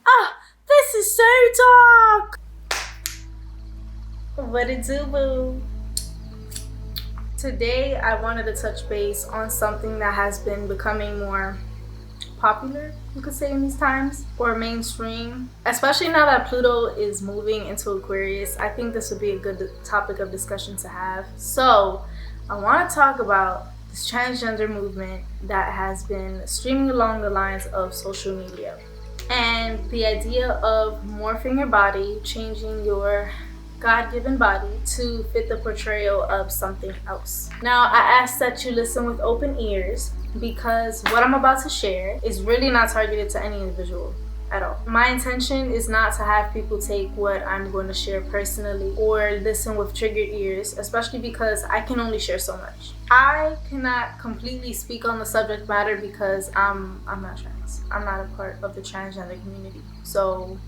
Ah, this is so dark. What it do, boo? Today, I wanted to touch base on something that has been becoming more popular, you could say, in these times, or mainstream. Especially now that Pluto is moving into Aquarius, I think this would be a good topic of discussion to have. So, I want to talk about this transgender movement that has been streaming along the lines of social media. And the idea of morphing your body, changing your God-given body to fit the portrayal of something else. Now, I ask that you listen with open ears because what I'm about to share is really not targeted to any individual at all. My intention is not to have people take what I'm going to share personally or listen with triggered ears, especially because I can only share so much. I cannot completely speak on the subject matter because I'm not trans. I'm not a part of the transgender community. So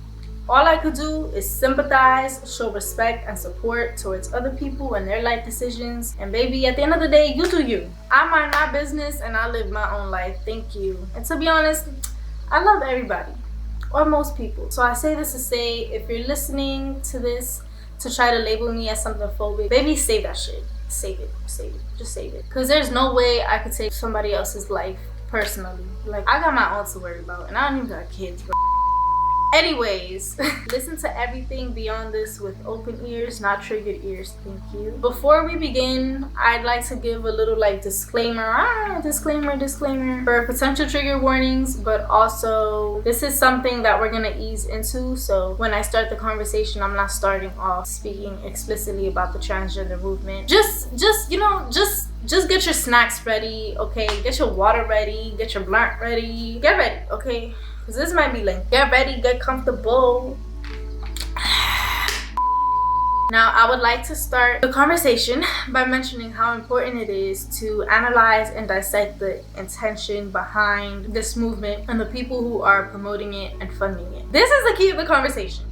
all I could do is sympathize, show respect and support towards other people and their life decisions. And baby, at the end of the day, you do you. I mind my business and I live my own life. Thank you. And to be honest, I love everybody, or most people. So I say this to say, if you're listening to this to try to label me as something phobic, baby, save that shit. Save it. Just save it. Because there's no way I could take somebody else's life personally. Like, I got my own to worry about and I don't even got kids, bro. Anyways, listen to everything beyond this with open ears, not triggered ears. Thank you. Before we begin, I'd like to give a little disclaimer for potential trigger warnings, but also this is something that we're gonna ease into. So when I start the conversation, I'm not starting off speaking explicitly about the transgender movement. Just get your snacks ready, okay? Get your water ready, get your blunt ready. Get ready, okay? Because this might be lengthy. Get ready, get comfortable. Now, I would like to start the conversation by mentioning how important it is to analyze and dissect the intention behind this movement and the people who are promoting it and funding it. This is the key of the conversation.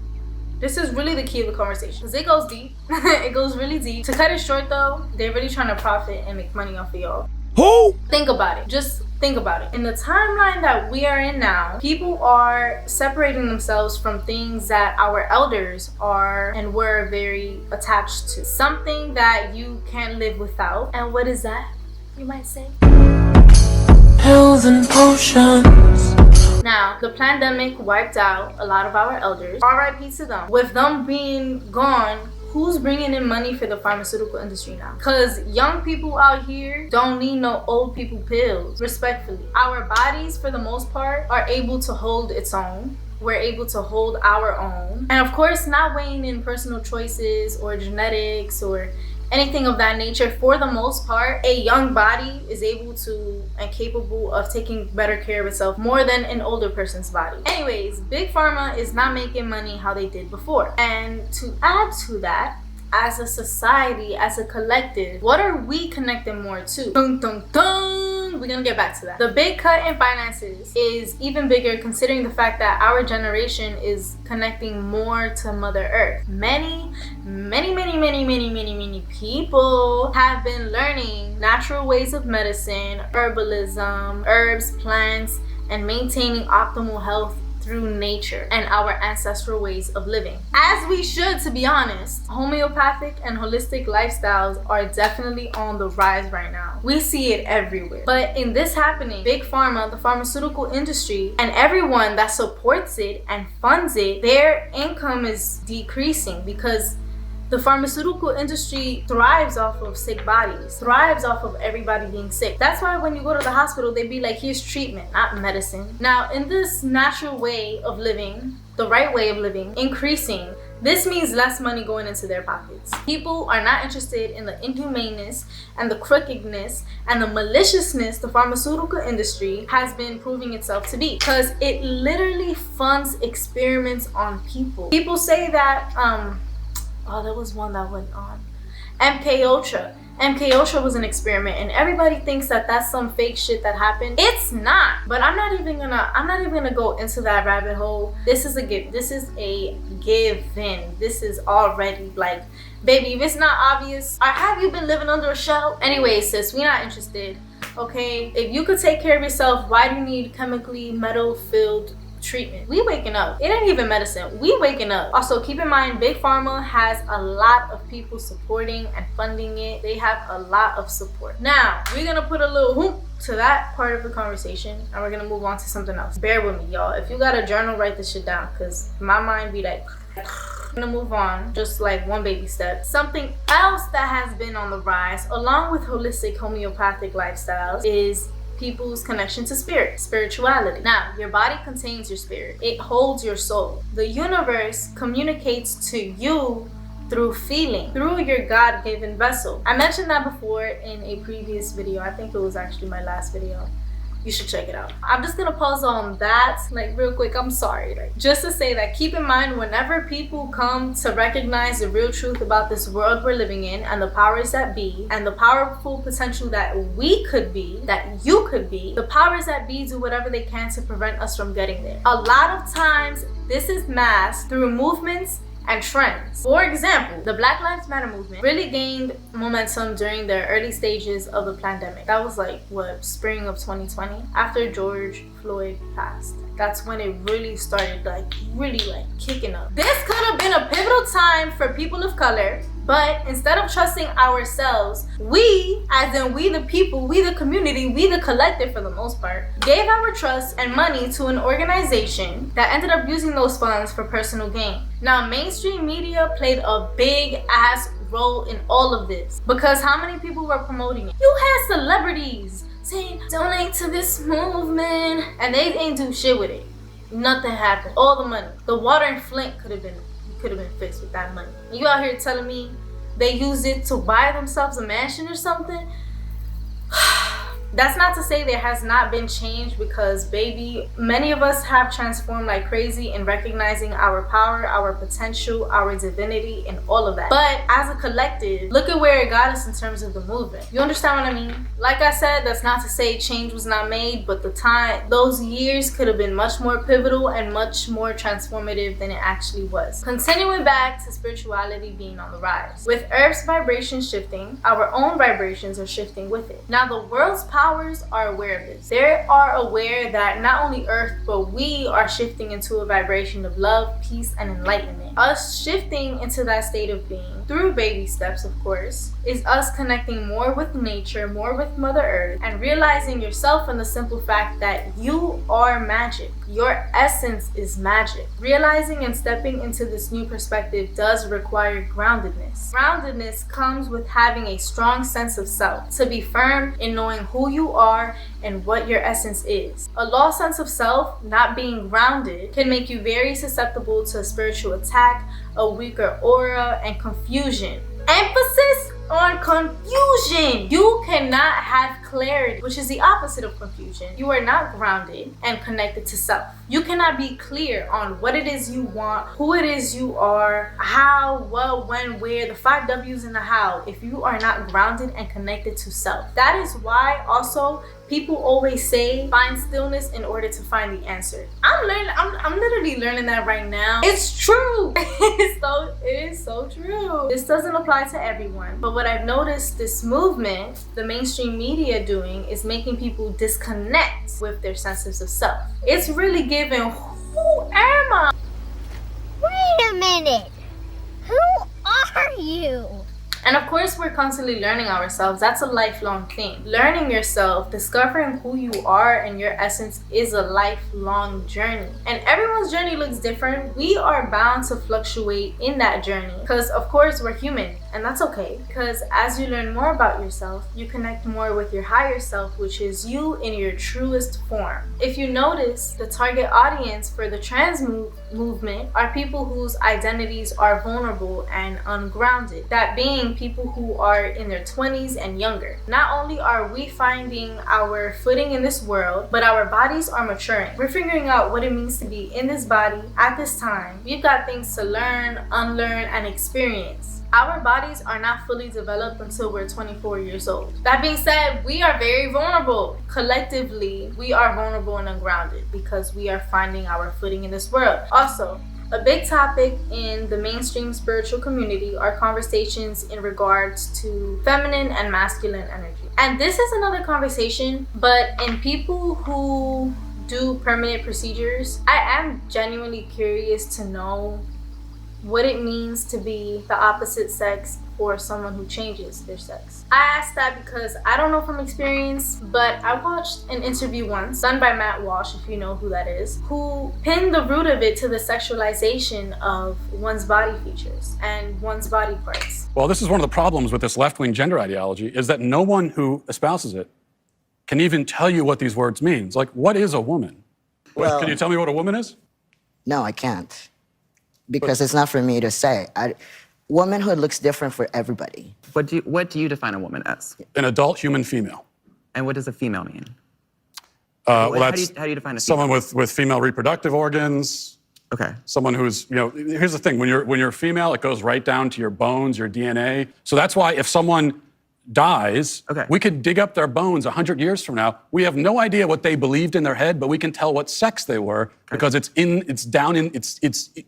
This is really the key of the conversation because it goes deep. It goes really deep. To cut it short though, they're really trying to profit and make money off of y'all. Who? Think about it. Just think about it. In the timeline that we are in now, people are separating themselves from things that our elders are and were very attached to. Something that you can't live without. And what is that, you might say? Pills and potions. Now, the pandemic wiped out a lot of our elders. RIP to them. With them being gone, who's bringing in money for the pharmaceutical industry now? Because young people out here don't need no old people pills, respectfully. Our bodies, for the most part, are able to hold its own. We're able to hold our own. And of course, not weighing in personal choices or genetics or anything of that nature. For the most part, a young body is able to and capable of taking better care of itself more than an older person's body. Anyways, Big Pharma is not making money how they did before. And to add to that, as a society, as a collective, what are we connecting more to? Dun, dun, dun. We're gonna get back to that. The big cut in finances is even bigger considering the fact that our generation is connecting more to Mother Earth. Many people have been learning natural ways of medicine, herbalism, herbs, plants, and maintaining optimal health through nature and our ancestral ways of living. As we should, to be honest. Homeopathic and holistic lifestyles are definitely on the rise right now. We see it everywhere. But in this happening, Big Pharma, the pharmaceutical industry, and everyone that supports it and funds it, their income is decreasing because the pharmaceutical industry thrives off of sick bodies, thrives off of everybody being sick. That's why when you go to the hospital, they be like, here's treatment, not medicine. Now, in this natural way of living, the right way of living, increasing, this means less money going into their pockets. People are not interested in the inhumaneness and the crookedness and the maliciousness the pharmaceutical industry has been proving itself to be, because it literally funds experiments on people. People say that, oh, there was one that went on. MK Ultra. MK Ultra was an experiment, and everybody thinks that that's some fake shit that happened. It's not. But I'm not even gonna go into that rabbit hole. This is a gift. This is a given. This is already like, baby, if it's not obvious, or have you been living under a shell? Anyway, sis, we not interested. Okay, if you could take care of yourself, why do you need chemically metal filled treatment. We waking up. It ain't even medicine. We waking up. Also, keep in mind, Big Pharma has a lot of people supporting and funding it. They have a lot of support. Now, we're gonna put a little whoop to that part of the conversation, and we're gonna move on to something else. Bear with me, y'all. If you got a journal, write this shit down, because my mind be like... I'm gonna move on, just like one baby step. Something else that has been on the rise, along with holistic homeopathic lifestyles, is people's connection to spirit, spirituality. Now, your body contains your spirit. It holds your soul. The universe communicates to you through feeling, through your God-given vessel. I mentioned that before in a previous video. I think it was actually my last video. You should check it out. I'm just gonna pause on that like real quick. I'm sorry. Like, just to say that keep in mind, whenever people come to recognize the real truth about this world we're living in and the powers that be and the powerful potential that we could be, that you could be, the powers that be do whatever they can to prevent us from getting there. A lot of times this is masked through movements and trends. For example, the Black Lives Matter movement really gained momentum during the early stages of the pandemic. That was like, what, spring of 2020? After George Floyd passed. That's when it really started really kicking up. This could have been a pivotal time for people of color, but instead of trusting ourselves, we, as in we the people, we the community, we the collective for the most part, gave our trust and money to an organization that ended up using those funds for personal gain. Now, mainstream media played a big ass role in all of this, because how many people were promoting it? You had celebrities saying donate to this movement, and they ain't do shit with it. Nothing happened. All the money, the water in Flint could have been fixed with that money. And you out here telling me they used it to buy themselves a mansion or something? That's not to say there has not been change, because baby, many of us have transformed like crazy in recognizing our power, our potential, our divinity, and all of that. But as a collective, look at where it got us in terms of the movement. You understand what I mean? Like I said, that's not to say change was not made, but those years could have been much more pivotal and much more transformative than it actually was. Continuing back to spirituality being on the rise. With Earth's vibrations shifting, our own vibrations are shifting with it. Now, the world's powers are aware of this. They are aware that not only Earth, but we are shifting into a vibration of love, peace, and enlightenment. Us shifting into that state of being, through baby steps of course, is us connecting more with nature, more with Mother Earth, and realizing yourself in the simple fact that you are magic. Your essence is magic. Realizing and stepping into this new perspective does require groundedness. Groundedness comes with having a strong sense of self, to be firm in knowing who you are and what your essence is. A lost sense of self, not being grounded, can make you very susceptible to a spiritual attack, a weaker aura, and confusion. Emphasis on confusion. You cannot have clarity, which is the opposite of confusion. You are not grounded and connected to self. You cannot be clear on what it is you want, who it is you are, how, what, when, where, the 5 W's in the how, if you are not grounded and connected to self. That is why also people always say find stillness in order to find the answer. I'm literally learning that right now. It's true. It is so true. This doesn't apply to everyone, but what I've noticed this movement, the mainstream media doing, is making people disconnect with their senses of self. It's really giving, who am I? Wait a minute. Who are you? And of course, we're constantly learning ourselves. That's a lifelong thing. Learning yourself, discovering who you are and your essence is a lifelong journey. And everyone's journey looks different. We are bound to fluctuate in that journey because, of course, we're human. And that's okay, because as you learn more about yourself, you connect more with your higher self, which is you in your truest form. If you notice, the target audience for the trans movement are people whose identities are vulnerable and ungrounded. That being people who are in their 20s and younger. Not only are we finding our footing in this world, but our bodies are maturing. We're figuring out what it means to be in this body at this time. We've got things to learn, unlearn, and experience. Our bodies are not fully developed until we're 24 years old. That being said, we are very vulnerable. Collectively, we are vulnerable and ungrounded because we are finding our footing in this world. Also, a big topic in the mainstream spiritual community are conversations in regards to feminine and masculine energy. And this is another conversation, but in people who do permanent procedures, I am genuinely curious to know what it means to be the opposite sex for someone who changes their sex. I ask that because I don't know from experience, but I watched an interview once done by Matt Walsh, if you know who that is, who pinned the root of it to the sexualization of one's body features and one's body parts. Well, this is one of the problems with this left-wing gender ideology, is that no one who espouses it can even tell you what these words mean. Like, what is a woman? Well, can you tell me what a woman is? No, I can't. Because it's not for me to say. Womanhood looks different for everybody. What do you define a woman as? An adult human female. And what does a female mean? Well, how that's do you define a female? someone with female reproductive organs. Okay. Someone who's, here's the thing, when you're female, it goes right down to your bones, your DNA. So that's why if someone dies, we could dig up their bones 100 years from now. We have no idea what they believed in their head, but we can tell what sex they were because it's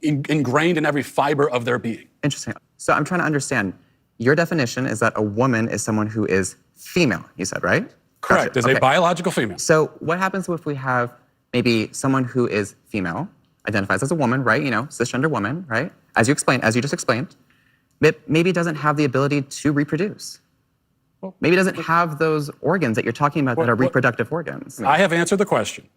ingrained in every fiber of their being. Interesting. So I'm trying to understand. Your definition is that a woman is someone who is female, you said, right? Correct, Gotcha. is a biological female. So what happens if we have maybe someone who is female, identifies as a woman, right? Cisgender woman, right? As you just explained, but maybe doesn't have the ability to reproduce. Maybe doesn't have those organs that you're talking about that are reproductive organs. I have answered the question.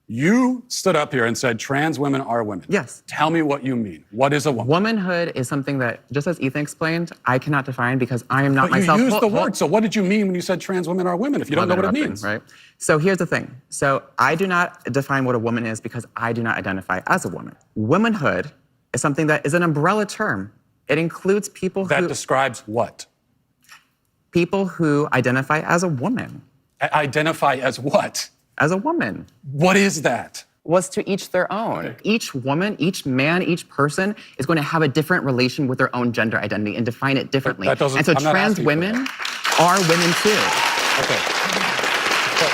You stood up here and said trans women are women. Yes. Tell me what you mean. What is a woman? Womanhood is something that, just as Ethan explained, I cannot define because I am not myself. You used the word, so what did you mean when you said trans women are women if you don't know what it means? Right. So here's the thing. So I do not define what a woman is because I do not identify as a woman. Womanhood is something that is an umbrella term. It includes people that describes what? People who identify as a woman. Identify as what? As a woman. What is that? Was to each their own. Okay. Each woman, each man, each person is going to have a different relation with their own gender identity and define it differently. That doesn't, and so trans women are women too. Okay.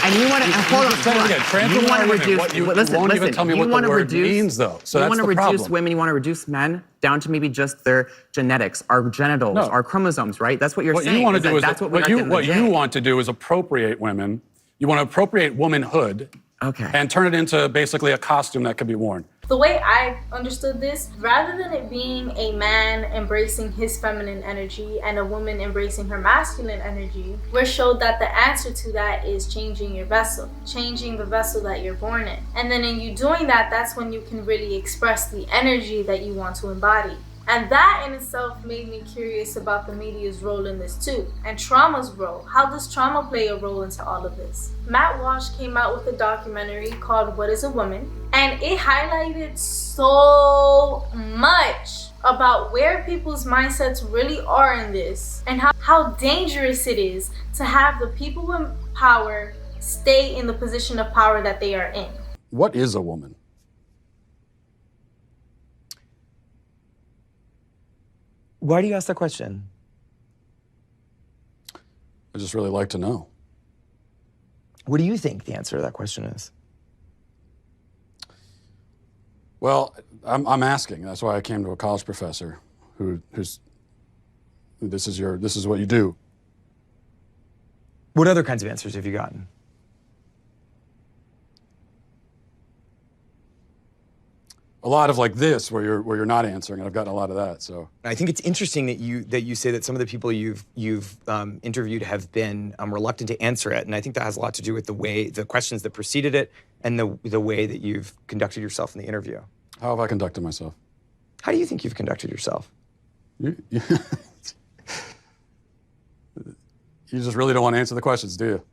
And you want to hold on. Trans women are women. You won't even tell me what the word means, though. So you want to reduce women. You want to reduce men down to maybe just their genetics, our genitals, our chromosomes, right? That's what you're saying. You want to do is that's what you want to do is appropriate women. You want to appropriate womanhood. Okay. And turn it into basically a costume that can be worn. The way I understood this, rather than it being a man embracing his feminine energy and a woman embracing her masculine energy, we're showed that the answer to that is changing your vessel, changing the vessel that you're born in. And then in you doing that, that's when you can really express the energy that you want to embody. And that in itself made me curious about the media's role in this too, and trauma's role. How does trauma play a role into all of this? Matt Walsh came out with a documentary called What is a Woman? And it highlighted so much about where people's mindsets really are in this, and how dangerous it is to have the people in power stay in the position of power that they are in. What is a woman? Why do you ask that question? I just really like to know. What do you think the answer to that question is? Well, I'm asking. That's why I came to a college professor who's this is what you do. What other kinds of answers have you gotten? A lot of like this, where you're not answering, and I've gotten a lot of that. So I think it's interesting that you say that some of the people you've interviewed have been reluctant to answer it, and I think that has a lot to do with the questions that preceded it, and the way that you've conducted yourself in the interview. How have I conducted myself? How do you think you've conducted yourself? You just really don't want to answer the questions, do you?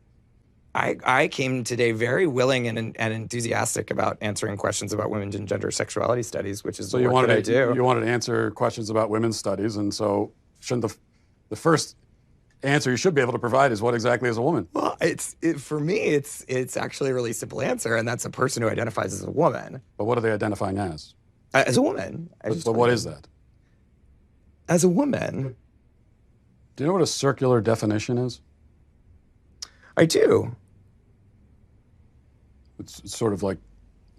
I came today very willing and enthusiastic about answering questions about women's and gender sexuality studies, which is the work that I do. You wanted to answer questions about women's studies, and so shouldn't the first answer you should be able to provide is what exactly is a woman? Well, for me, it's actually a really simple answer, and that's a person who identifies as a woman. But what are they identifying as? As a woman. But what is that? As a woman. Do you know what a circular definition is? I do. It's sort of like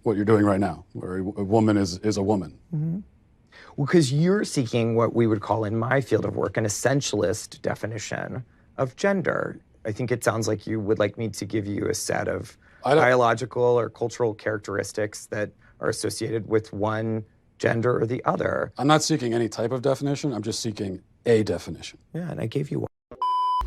what you're doing right now, where a woman is a woman. Mm-hmm. Well, because you're seeking what we would call in my field of work an essentialist definition of gender. I think it sounds like you would like me to give you a set of biological or cultural characteristics that are associated with one gender or the other. I'm not seeking any type of definition. I'm just seeking a definition. Yeah, and I gave you one.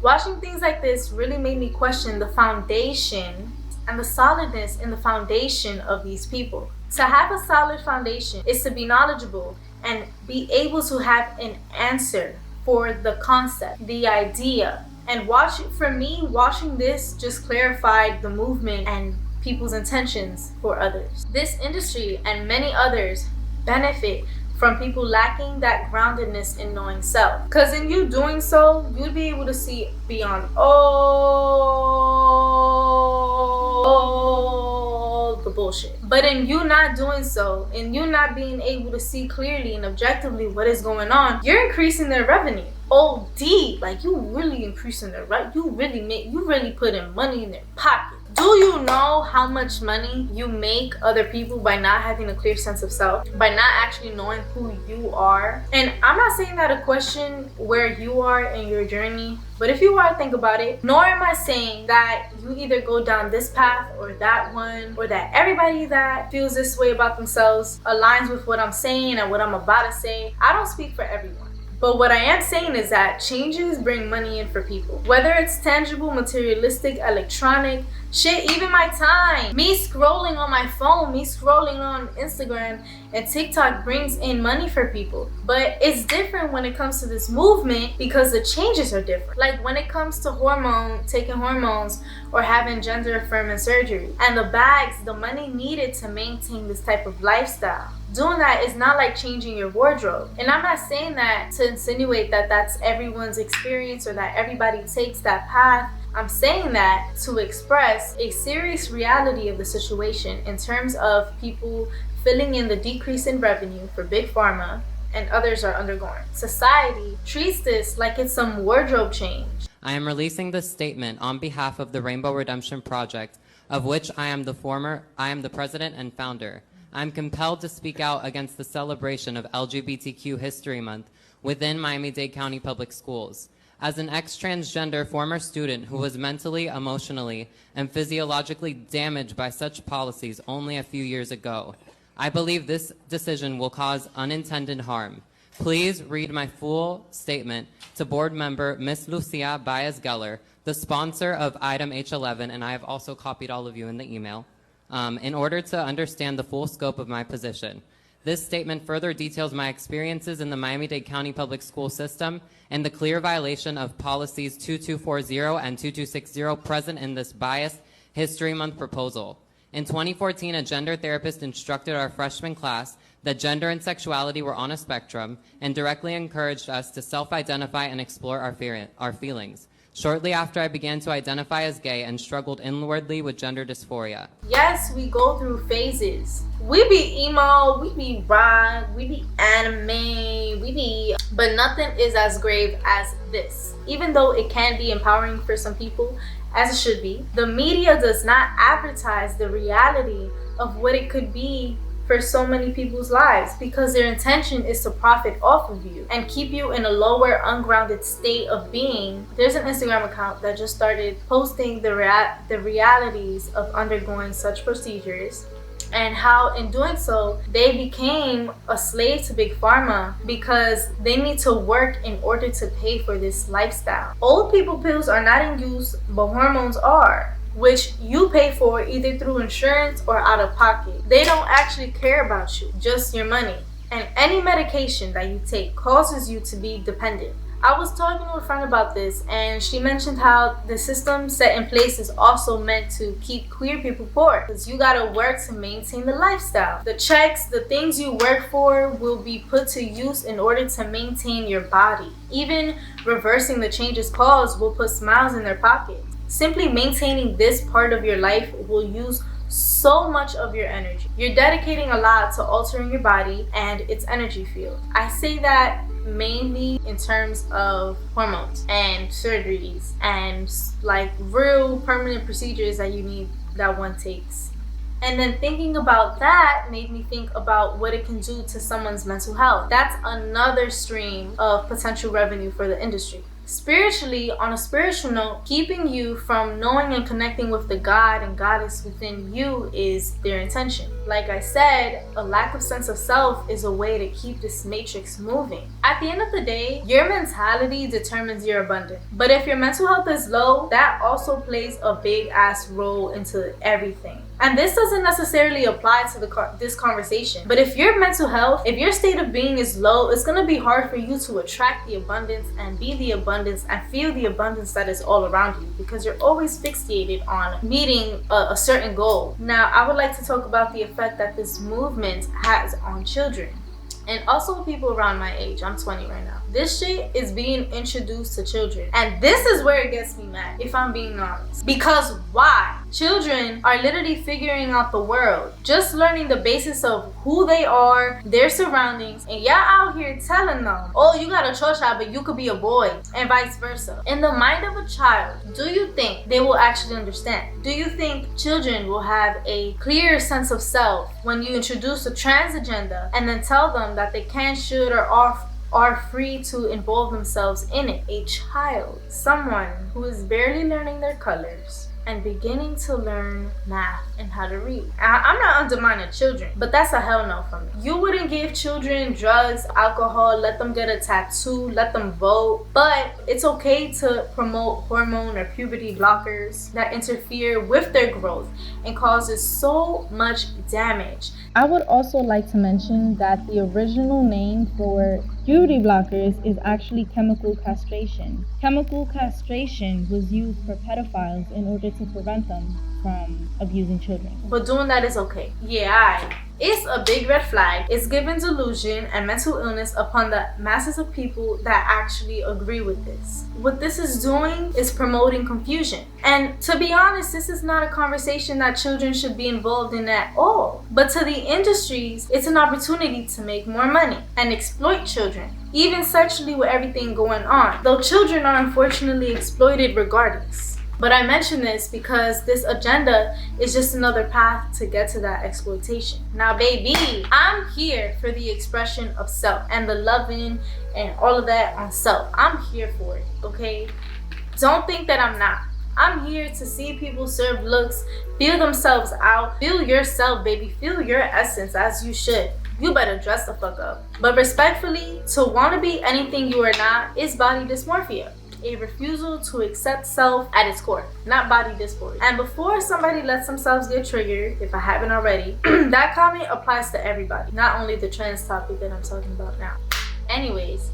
Watching things like this really made me question the foundation and the solidness in the foundation of these people. To have a solid foundation is to be knowledgeable and be able to have an answer for the concept, the idea. And watching this just clarified the movement and people's intentions for others. This industry and many others benefit from people lacking that groundedness in knowing self. Because in you doing so, you'd be able to see beyond all the bullshit. But in you not doing so, in you not being able to see clearly and objectively what is going on, you're increasing their revenue. OD, like you really increasing their you really putting money in their pocket. Do you know how much money you make other people by not having a clear sense of self, by not actually knowing who you are? And I'm not saying that to question where you are in your journey, but if you are, think about it. Nor am I saying that you either go down this path or that one, or that everybody that feels this way about themselves aligns with what I'm saying and what I'm about to say. I don't speak for everyone. But what I am saying is that changes bring money in for people. Whether it's tangible, materialistic, electronic, shit, even my time. Me scrolling on my phone, me scrolling on Instagram and TikTok brings in money for people. But it's different when it comes to this movement because the changes are different. Like when it comes to taking hormones or having gender affirming surgery and the bags, the money needed to maintain this type of lifestyle. Doing that is not like changing your wardrobe. And I'm not saying that to insinuate that that's everyone's experience or that everybody takes that path. I'm saying that to express a serious reality of the situation in terms of people filling in the decrease in revenue for Big Pharma and others are undergoing. Society treats this like it's some wardrobe change. I am releasing this statement on behalf of the Rainbow Redemption Project, of which I am the president and founder. I am compelled to speak out against the celebration of LGBTQ History Month within Miami-Dade County Public Schools. As an ex-transgender former student who was mentally, emotionally, and physiologically damaged by such policies only a few years ago, I believe this decision will cause unintended harm. Please read my full statement to board member Ms. Lucia Baez-Geller, the sponsor of item H11, and I have also copied all of you in the email, in order to understand the full scope of my position. This statement further details my experiences in the Miami-Dade County Public School system and the clear violation of policies 2240 and 2260 present in this biased History Month proposal. In 2014, a gender therapist instructed our freshman class that gender and sexuality were on a spectrum and directly encouraged us to self-identify and explore our feelings. Shortly after, I began to identify as gay and struggled inwardly with gender dysphoria. Yes, we go through phases. We be emo, we be rock, we be anime, but nothing is as grave as this. Even though it can be empowering for some people, as it should be, the media does not advertise the reality of what it could be for so many people's lives because their intention is to profit off of you and keep you in a lower, ungrounded state of being. There's an Instagram account that just started posting the realities of undergoing such procedures and how in doing so, they became a slave to Big Pharma because they need to work in order to pay for this lifestyle. Old people pills are not in use, but hormones are, which you pay for either through insurance or out of pocket. They don't actually care about you, just your money. And any medication that you take causes you to be dependent. I was talking to a friend about this and she mentioned how the system set in place is also meant to keep queer people poor because you gotta work to maintain the lifestyle. The checks, the things you work for will be put to use in order to maintain your body. Even reversing the changes caused will put smiles in their pockets. Simply maintaining this part of your life will use so much of your energy. You're dedicating a lot to altering your body and its energy field. I say that mainly in terms of hormones and surgeries and like real permanent procedures that one takes. And then thinking about that made me think about what it can do to someone's mental health. That's another stream of potential revenue for the industry. Spiritually, on a spiritual note, keeping you from knowing and connecting with the God and goddess within you is their intention. Like I said, a lack of sense of self is a way to keep this matrix moving. At the end of the day, your mentality determines your abundance. But if your mental health is low, that also plays a big ass role into everything. And this doesn't necessarily apply to this conversation. But if your mental health, if your state of being is low, it's going to be hard for you to attract the abundance and be the abundance and feel the abundance that is all around you, because you're always fixated on meeting a certain goal. Now, I would like to talk about the effect that this movement has on children. And also people around my age. I'm 20 right now. This shit is being introduced to children. And this is where it gets me mad, if I'm being honest. Because why? Children are literally figuring out the world. Just learning the basis of who they are, their surroundings. And y'all out here telling them, oh, you got a chocha, but you could be a boy. And vice versa. In the mind of a child, do you think they will actually understand? Do you think children will have a clear sense of self when you introduce a trans agenda and then tell them that they can, should, or are free to involve themselves in it? A child, someone who is barely learning their colors and beginning to learn math and how to read. I'm not undermining children, but that's a hell no for me. You wouldn't give children drugs, alcohol, let them get a tattoo, let them vote, but it's okay to promote hormone or puberty blockers that interfere with their growth and causes so much damage. I would also like to mention that the original name for puberty blockers is actually chemical castration. Chemical castration was used for pedophiles in order to prevent them from abusing children. But doing that is okay. Yeah, it's a big red flag. It's giving delusion and mental illness upon the masses of people that actually agree with this. What this is doing is promoting confusion. And to be honest, this is not a conversation that children should be involved in at all. But to the industries, it's an opportunity to make more money and exploit children, even sexually with everything going on. Though children are unfortunately exploited regardless. But I mention this because this agenda is just another path to get to that exploitation. Now, baby, I'm here for the expression of self and the loving and all of that on self. I'm here for it, okay? Don't think that I'm not. I'm here to see people serve looks, feel themselves out, feel yourself, baby, feel your essence as you should. You better dress the fuck up. But respectfully, to want to be anything you are not is body dysmorphia. A refusal to accept self at its core, not body dysphoria. And before somebody lets themselves get triggered, if I haven't already, that comment applies to everybody, not only the trans topic that I'm talking about now. Anyways,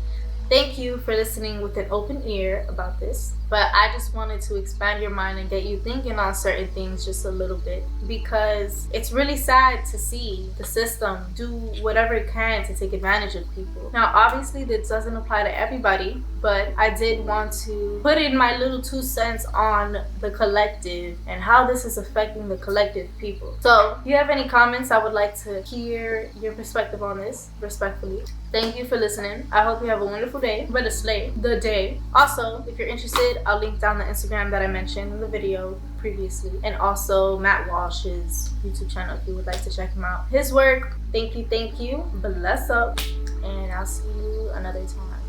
thank you for listening with an open ear about this, but I just wanted to expand your mind and get you thinking on certain things just a little bit, because it's really sad to see the system do whatever it can to take advantage of people. Now, obviously, this doesn't apply to everybody, but I did want to put in my little 2 cents on the collective and how this is affecting the collective people. So if you have any comments, I would like to hear your perspective on this, respectfully. Thank you for listening. I hope you have a wonderful day. Better slay the day. Also, if you're interested, I'll link down the Instagram that I mentioned in the video previously, and also Matt Walsh's YouTube channel if you would like to check him out. His work. Thank you. Bless up, and I'll see you another time.